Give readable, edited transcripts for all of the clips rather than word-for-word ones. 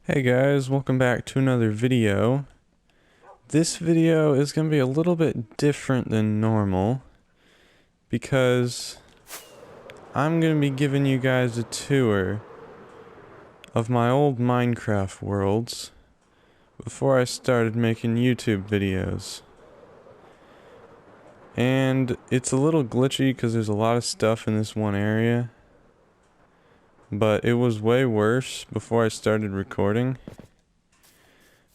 Hey guys, welcome back to another video. This video is going to be a little bit different than normal because I'm going to be giving you guys a tour of my old Minecraft worlds before I started making YouTube videos. And it's a little glitchy because there's a lot of stuff in this one area, but it was way worse before I started recording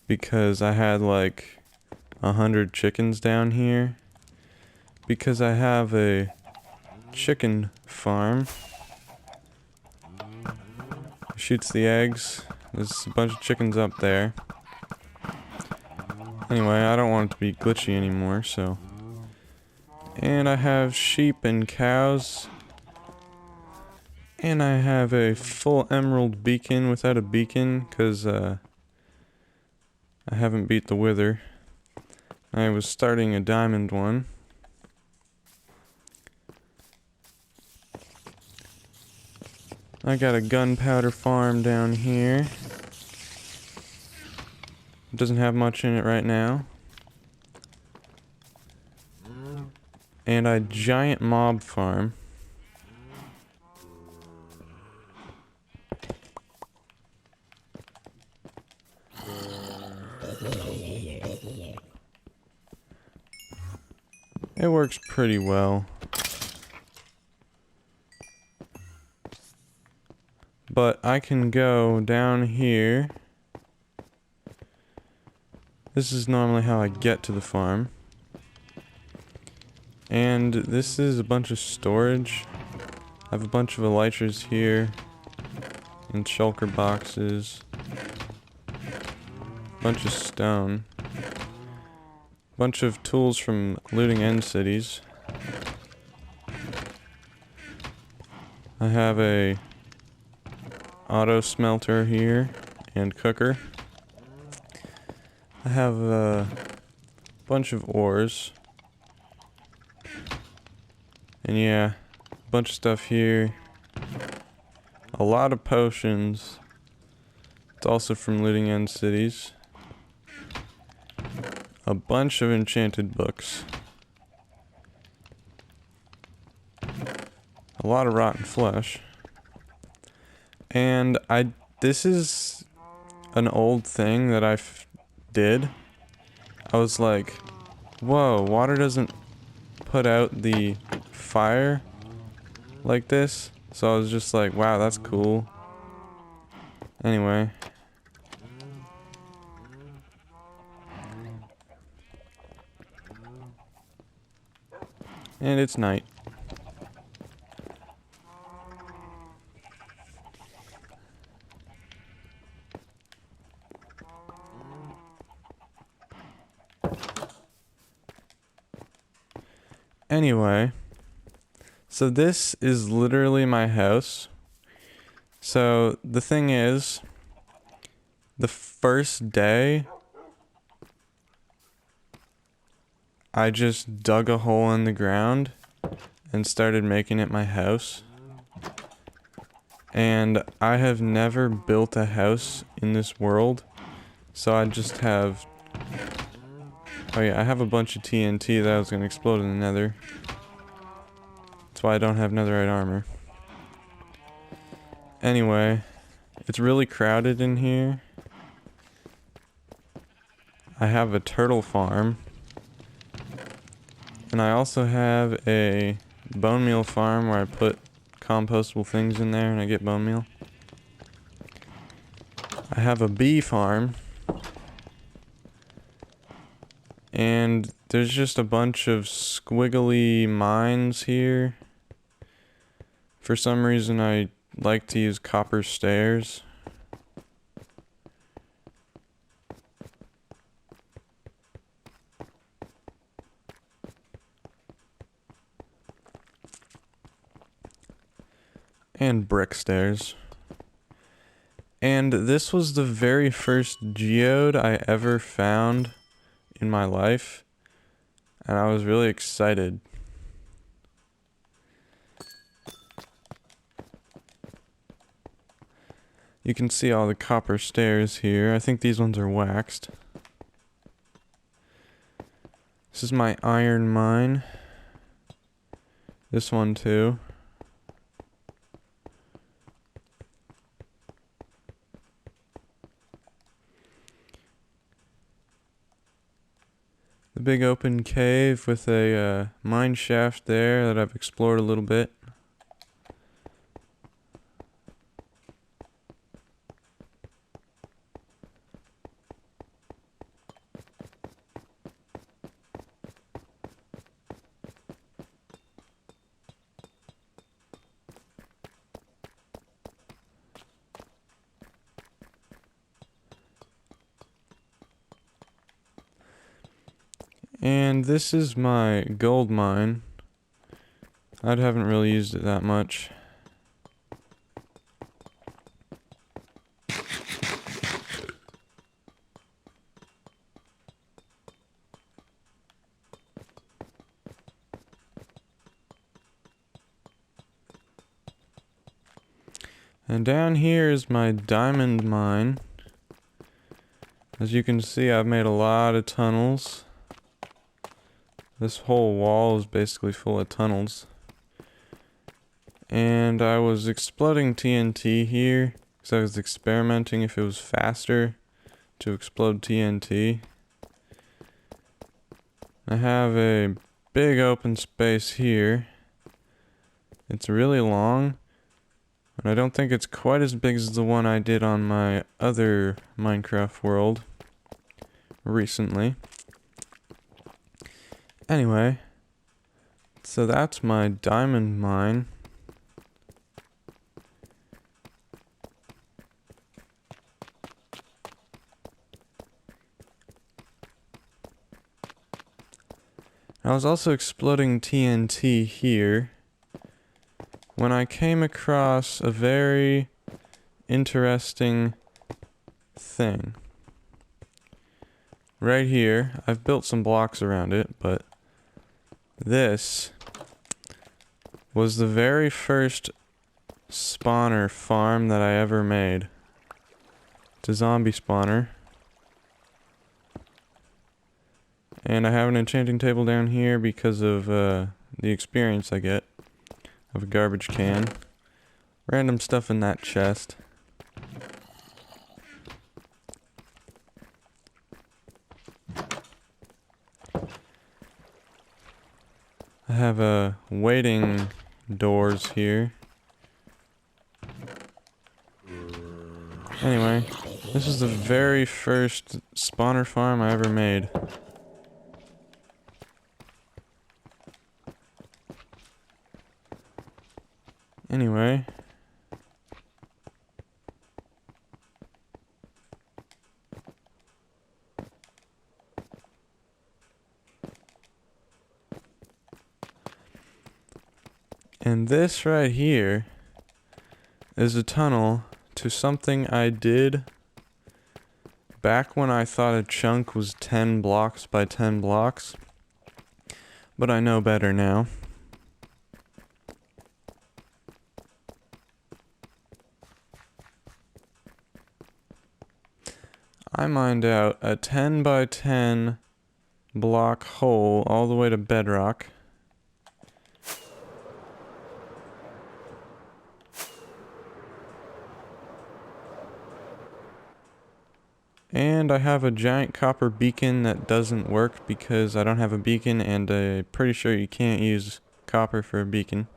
because I had like 100 chickens down here because I have a chicken farm. Shoots the eggs. There's a bunch of chickens up there. Anyway, I don't want it to be glitchy anymore, so. And I have sheep and cows. And I have a full emerald beacon without a beacon, because I haven't beat the wither. I was starting a diamond one. I got a gunpowder farm down here. It doesn't have much in it right now. And a giant mob farm. It works pretty well. But I can go down here. This is normally how I get to the farm. And this is a bunch of storage. I have a bunch of elytras here. And shulker boxes. Bunch of stone. Bunch of tools from looting end cities. I have a auto smelter here and cooker. I have a bunch of ores. And yeah, a bunch of stuff here. A lot of potions. It's also from looting end cities. A bunch of enchanted books. A lot of rotten flesh. And this is an old thing that I did. I was like, whoa, water doesn't put out the fire like this. So I was just like, wow, that's cool. Anyway. And it's night. Anyway, so this is literally my house. So the thing is, the first day, I just dug a hole in the ground and started making it my house. And I have never built a house in this world, so I just have... Oh yeah, I have a bunch of TNT that I was gonna explode in the nether. That's why I don't have netherite armor. Anyway, it's really crowded in here. I have a turtle farm. And I also have a bone meal farm where I put compostable things in there and I get bone meal. I have a bee farm. And there's just a bunch of squiggly mines here. For some reason I like to use copper stairs. And brick stairs. And this was the very first geode I ever found in my life. And I was really excited. You can see all the copper stairs here. I think these ones are waxed. This is my iron mine. This one too. The big open cave with a mine shaft there that I've explored a little bit. And this is my gold mine. I haven't really used it that much. And down here is my diamond mine. As you can see, I've made a lot of tunnels. This whole wall is basically full of tunnels. And I was exploding TNT here because I was experimenting if it was faster to explode TNT. I have a big open space here. It's really long, and I don't think it's quite as big as the one I did on my other Minecraft world recently. Anyway, so that's my diamond mine. I was also exploding TNT here when I came across a very interesting thing. Right here, I've built some blocks around it, but this was the very first spawner farm that I ever made. It's a zombie spawner. And I have an enchanting table down here because of the experience I get. I have a garbage can. Random stuff in that chest. I have waiting doors here. Anyway, this is the very first spawner farm I ever made. Anyway. And this right here is a tunnel to something I did back when I thought a chunk was 10 blocks by 10 blocks. But I know better now. I mined out a 10 by 10 block hole all the way to bedrock. And I have a giant copper beacon that doesn't work because I don't have a beacon, and I'm pretty sure you can't use copper for a beacon.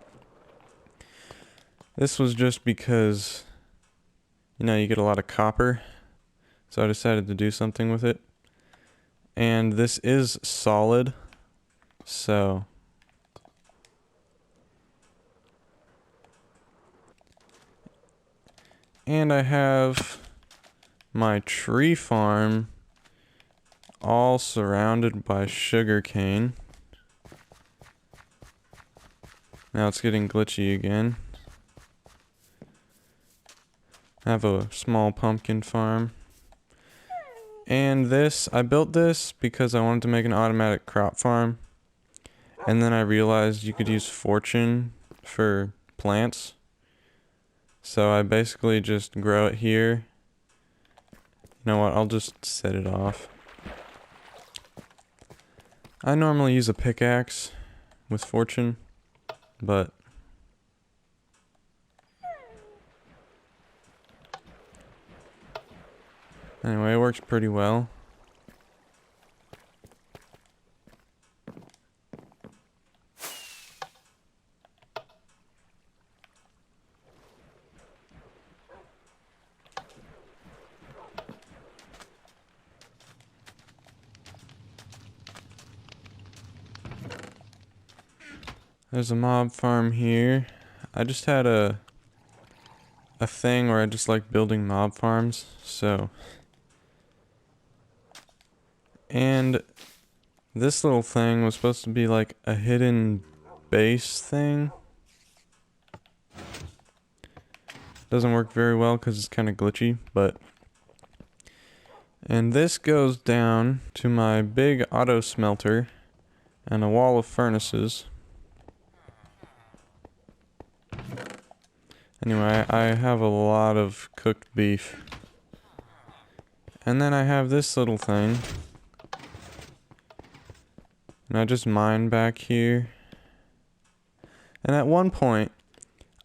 This was just because, you know, you get a lot of copper, so I decided to do something with it. And this is solid, so and I have my tree farm all surrounded by sugar cane. Now it's getting glitchy again. I have a small pumpkin farm. And this, I built this because I wanted to make an automatic crop farm. And then I realized you could use fortune for plants. So I basically just grow it here. You know what, I'll just set it off. I normally use a pickaxe with fortune, but anyway, it works pretty well. There's a mob farm here. I just had a thing where I just like building mob farms, so. And this little thing was supposed to be like a hidden base thing. Doesn't work very well because it's kind of glitchy, but. And this goes down to my big auto smelter and a wall of furnaces. Anyway, I have a lot of cooked beef. And then I have this little thing. And I just mine back here. And at one point,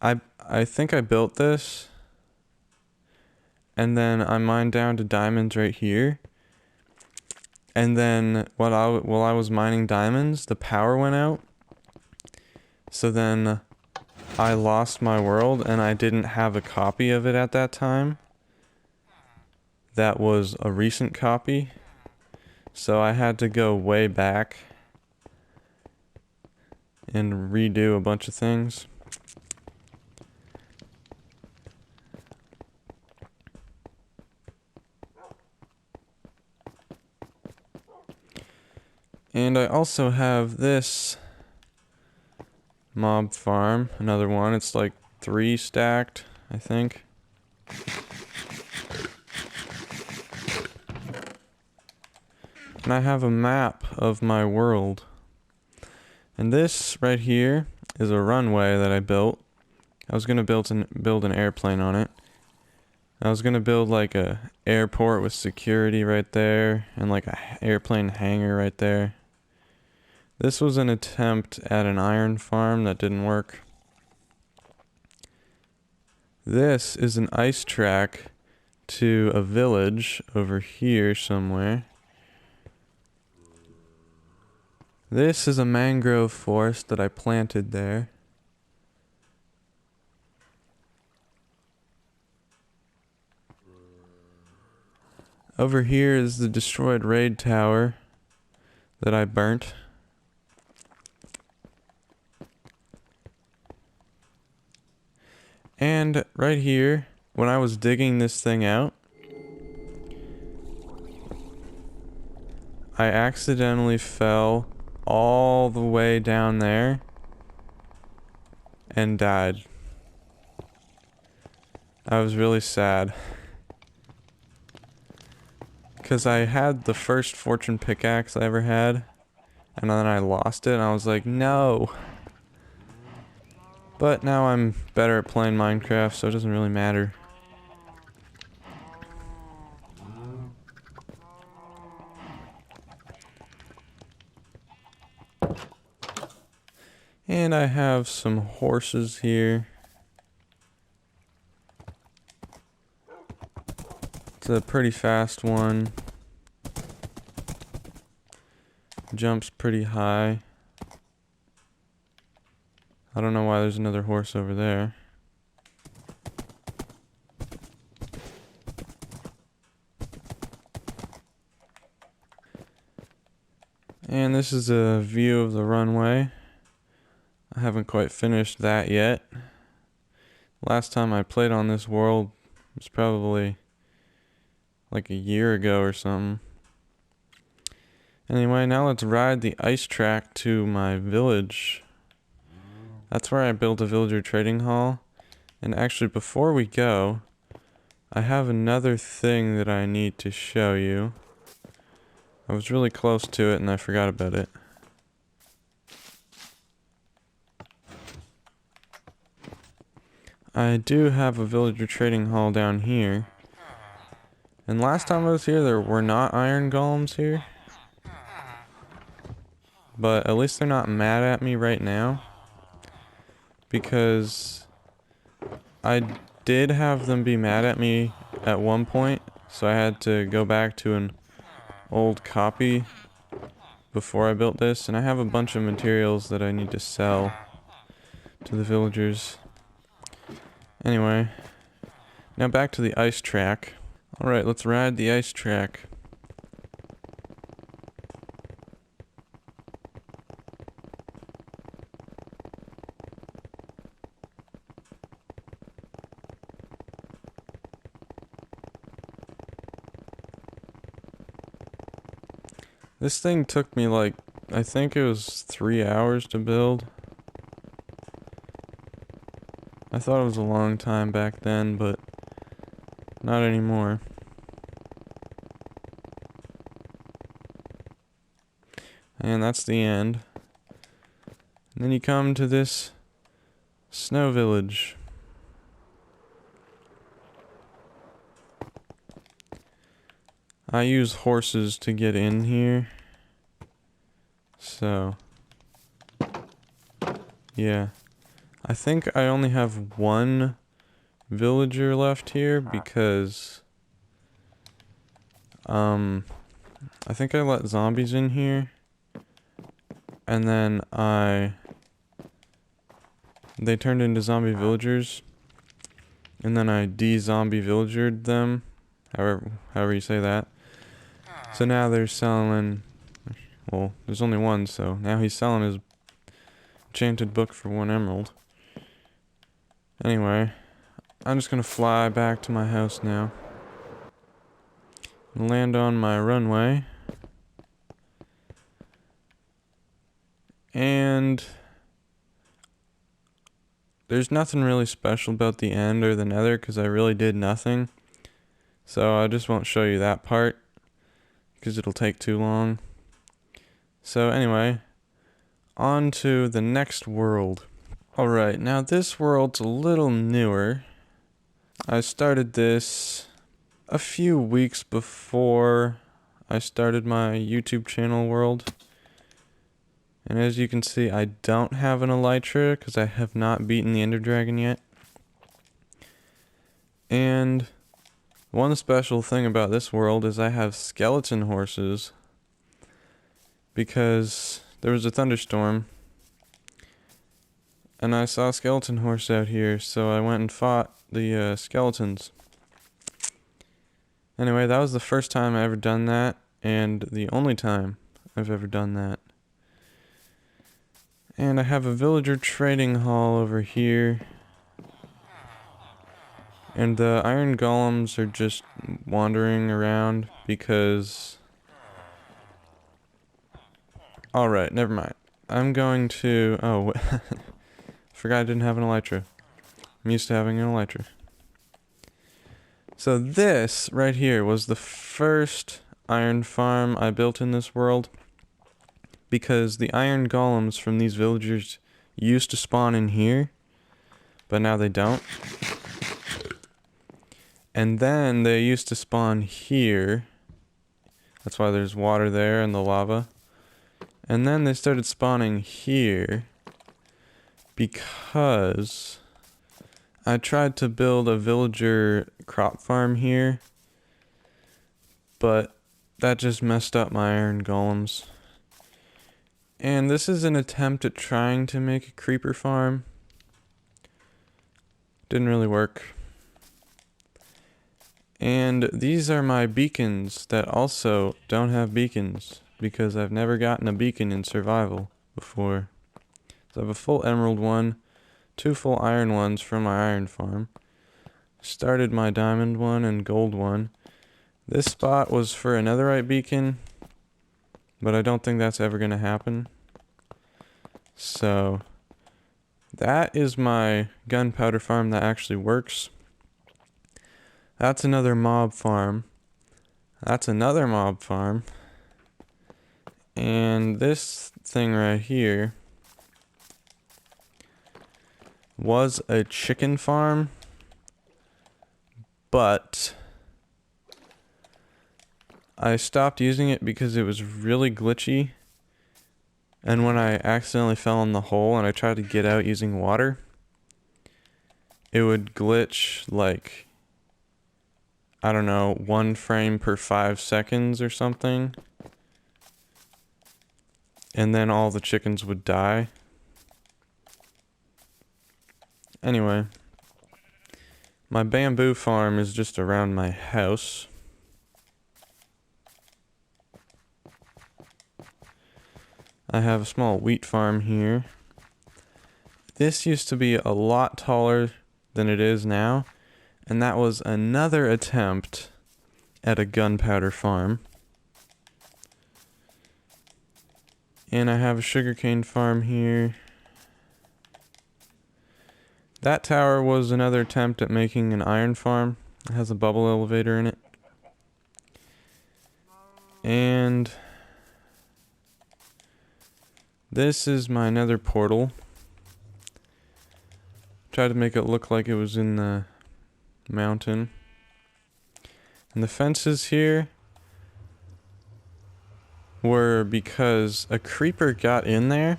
I think I built this. And then I mined down to diamonds right here. And then while I was mining diamonds, the power went out. So then I lost my world and I didn't have a copy of it at that time. That was a recent copy. So I had to go way back and redo a bunch of things. And I also have this mob farm, another one. It's like 3 stacked, I think. And I have a map of my world. And this right here is a runway that I built. I was gonna build an airplane on it. I was gonna build like a airport with security right there and like a airplane hangar right there. This was an attempt at an iron farm that didn't work. This is an ice track to a village over here somewhere. This is a mangrove forest that I planted there. Over here is the destroyed raid tower that I burnt. And right here, when I was digging this thing out, I accidentally fell all the way down there and died. I was really sad. Because I had the first fortune pickaxe I ever had, and then I lost it, and I was like, no. But now I'm better at playing Minecraft, so it doesn't really matter. And I have some horses here. It's a pretty fast one. Jumps pretty high. I don't know why there's another horse over there. And this is a view of the runway. I haven't quite finished that yet. Last time I played on this world was probably like a year ago or something. Anyway, now let's ride the ice track to my village. That's where I built a villager trading hall. And actually, before we go, I have another thing that I need to show you. I was really close to it and I forgot about it. I do have a villager trading hall down here. And last time I was here, there were not iron golems here. But at least they're not mad at me right now. Because I did have them be mad at me at one point. So I had to go back to an old copy before I built this. And I have a bunch of materials that I need to sell to the villagers. Anyway, now back to the ice track. Alright, let's ride the ice track. This thing took me like, I think it was 3 hours to build. I thought it was a long time back then, but not anymore. And that's the end. And then you come to this snow village. I use horses to get in here. So, yeah. I think I only have one villager left here because I think I let zombies in here and then they turned into zombie villagers and then I de-zombie villagered them, however you say that. So now they're selling, well, there's only one, so now he's selling his enchanted book for 1 emerald. Anyway, I'm just gonna fly back to my house now. Land on my runway. And there's nothing really special about the end or the nether because I really did nothing. So I just won't show you that part because it'll take too long. So anyway, on to the next world. Alright, now this world's a little newer. I started this a few weeks before I started my YouTube channel world. And as you can see, I don't have an elytra because I have not beaten the Ender Dragon yet. And one special thing about this world is I have skeleton horses because there was a thunderstorm and I saw a skeleton horse out here, so I went and fought the skeletons. Anyway, that was the first time I ever done that, and the only time I've ever done that. And I have a villager trading hall over here. And the iron golems are just wandering around because... Alright, never mind. I'm going to... Oh, forgot I didn't have an elytra. I'm used to having an elytra. So this right here was the first iron farm I built in this world. Because the iron golems from these villagers used to spawn in here, but now they don't. And then they used to spawn here. That's why there's water there and the lava. And then they started spawning here because I tried to build a villager crop farm here, but that just messed up my iron golems. And this is an attempt at trying to make a creeper farm. Didn't really work. And these are my beacons that also don't have beacons because I've never gotten a beacon in survival before. So I have a full emerald one, 2 full iron ones from my iron farm. Started my diamond one and gold one. This spot was for a netherite beacon, but I don't think that's ever going to happen. So that is my gunpowder farm that actually works. That's another mob farm. That's another mob farm. And this thing right here was a chicken farm, but I stopped using it because it was really glitchy. And when I accidentally fell in the hole and I tried to get out using water, it would glitch like, I don't know, 1 frame per 5 seconds or something. And then all the chickens would die. Anyway, my bamboo farm is just around my house. I have a small wheat farm here. This used to be a lot taller than it is now, and that was another attempt at a gunpowder farm. And I have a sugarcane farm here. That tower was another attempt at making an iron farm. It has a bubble elevator in it. And this is my nether portal. Tried to make it look like it was in the mountain. And the fences here were because a creeper got in there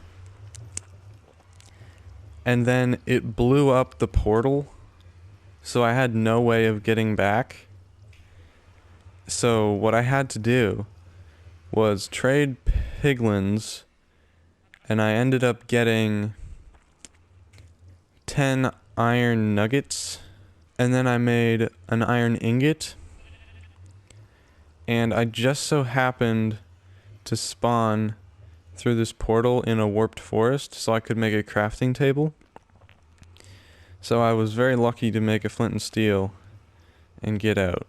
and then it blew up the portal, so I had no way of getting back. So what I had to do was trade piglins, and I ended up getting 10 iron nuggets, and then I made an iron ingot, and I just so happened to spawn through this portal in a warped forest so I could make a crafting table. So I was very lucky to make a flint and steel and get out.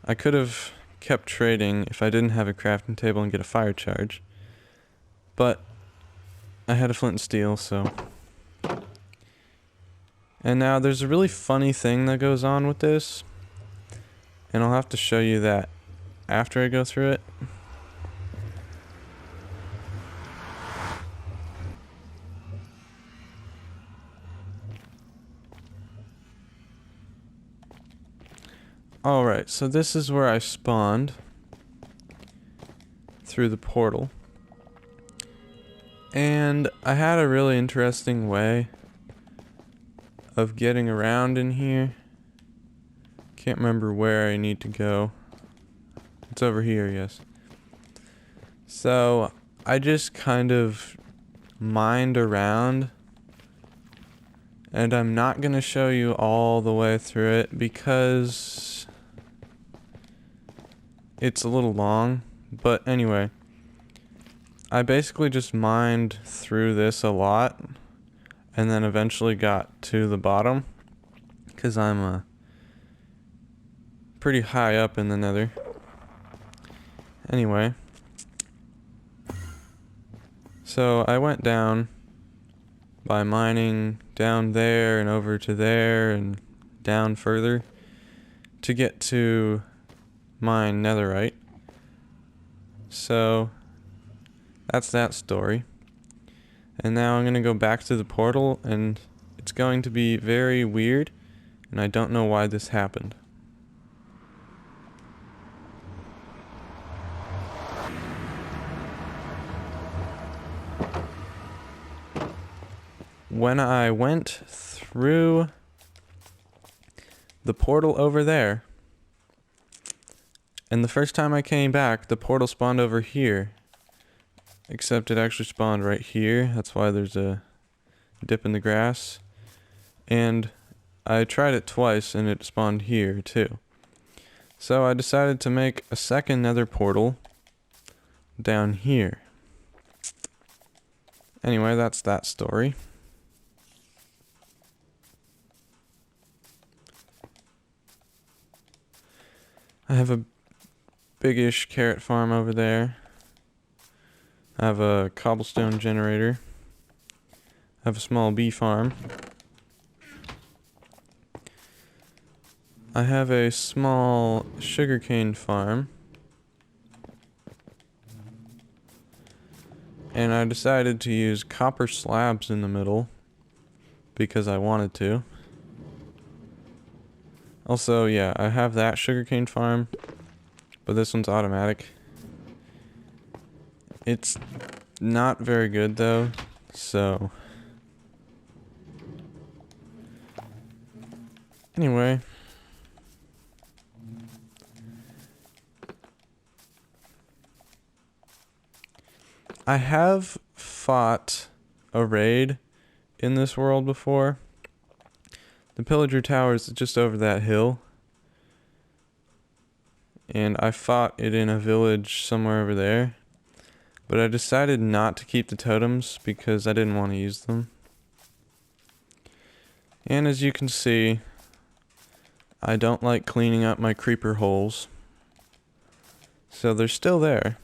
I could have kept trading if I didn't have a crafting table and get a fire charge, but I had a flint and steel, so. And now there's a really funny thing that goes on with this, and I'll have to show you that after I go through it. Alright, so this is where I spawned through the portal. And I had a really interesting way of getting around in here. Can't remember where I need to go. It's over here, yes. So I just kind of mined around, and I'm not gonna show you all the way through it because it's a little long. But anyway, I basically just mined through this a lot and then eventually got to the bottom because I'm pretty high up in the nether. Anyway, so I went down by mining down there and over to there and down further to get to mine netherite. So that's that story. And now I'm gonna go back to the portal, and it's going to be very weird, and I don't know why this happened. When I went through the portal over there, and the first time I came back, the portal spawned over here. Except it actually spawned right here. That's why there's a dip in the grass. And I tried it twice and it spawned here too. So I decided to make a second nether portal down here. Anyway, that's that story. I have a big-ish carrot farm over there. I have a cobblestone generator. I have a small bee farm. I have a small sugarcane farm. And I decided to use copper slabs in the middle because I wanted to. Also, yeah, I have that sugarcane farm, but this one's automatic. It's not very good though, so... Anyway... I have fought a raid in this world before. The Pillager Tower is just over that hill. And I fought it in a village somewhere over there. But I decided not to keep the totems because I didn't want to use them. And as you can see, I don't like cleaning up my creeper holes. So they're still there.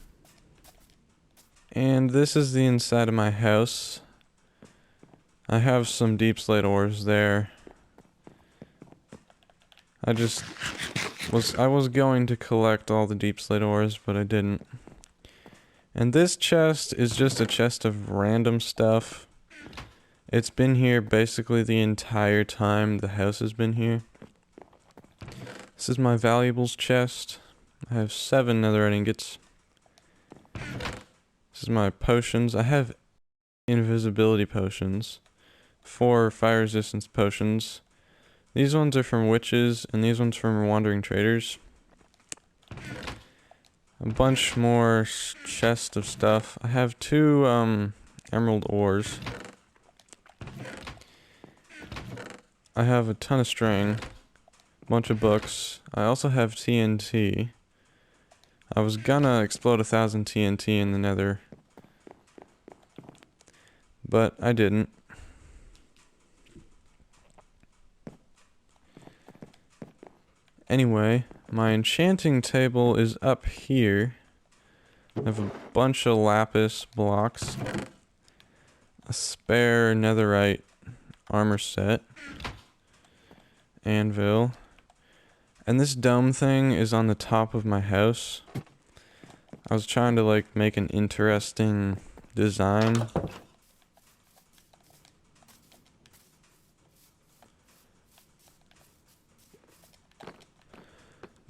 And this is the inside of my house. I have some deep slate ores there. I was going to collect all the deep slate ores, but I didn't. And this chest is just a chest of random stuff. It's been here basically the entire time the house has been here. This is my valuables chest. I have 7 netherite ingots. This is my potions. I have invisibility potions. 4 fire resistance potions. These ones are from witches, and these ones from wandering traders. A bunch more chests of stuff. I have 2 emerald ores. I have a ton of string. A bunch of books. I also have TNT. I was gonna explode 1,000 TNT in the nether, but I didn't. Anyway, my enchanting table is up here. I have a bunch of lapis blocks, a spare netherite armor set, anvil, and this dome thing is on the top of my house. I was trying to like make an interesting design.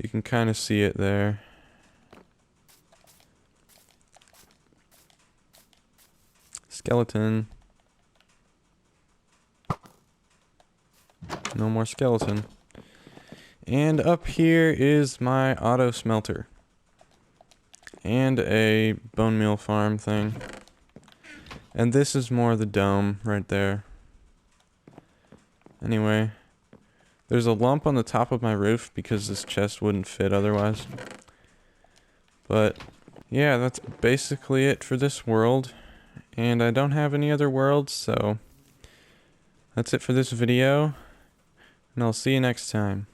You can kind of see it there. Skeleton. No more skeleton. And up here is my auto smelter. And a bone meal farm thing. And this is more the dome right there. Anyway, there's a lump on the top of my roof because this chest wouldn't fit otherwise. But yeah, that's basically it for this world. And I don't have any other worlds, so that's it for this video. And I'll see you next time.